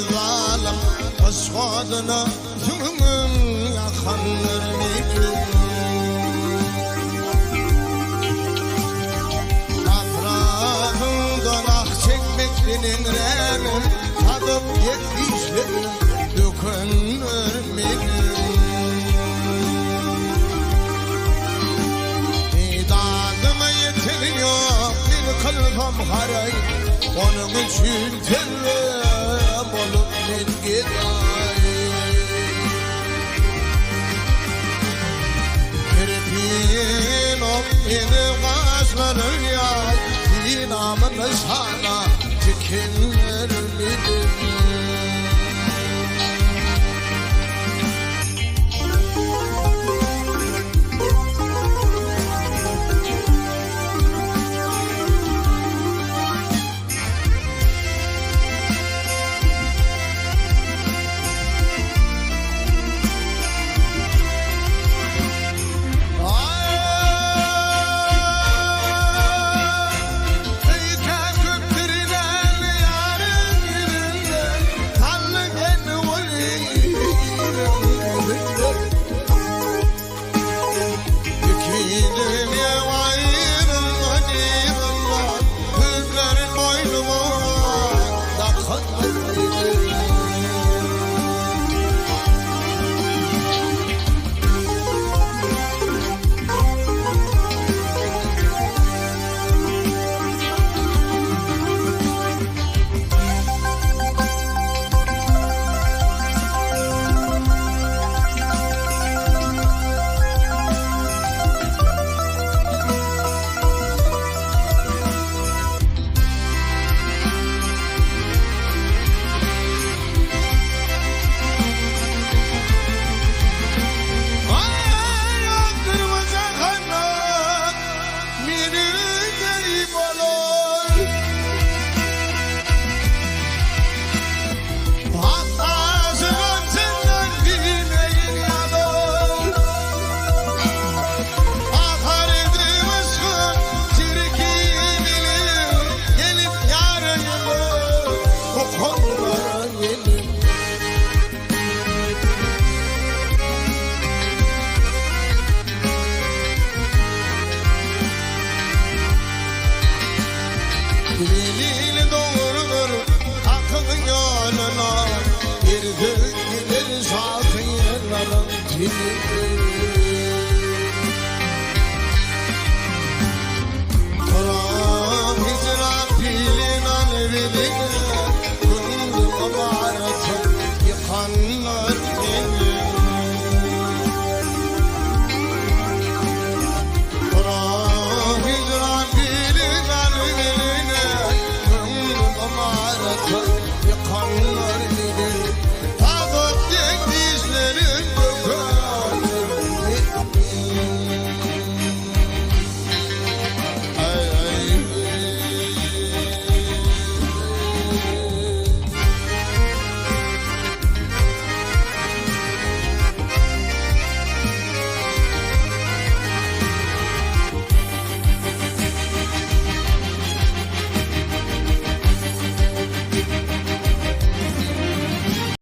zalim öz koduna yılın yakanır mıydı? Yaprağından ah çekmektenin remim tadıp yetişlerim dökünür mıydı? İdadıma yetiniyor bir kalbim haray, onun için terrem olup ben gidayım. Kirpin ol benim kaşların yay, dinamını sana dikinir midir? Diliyle doğrudur hakkın yoluna, bir gün gelir şafiyelerin dili.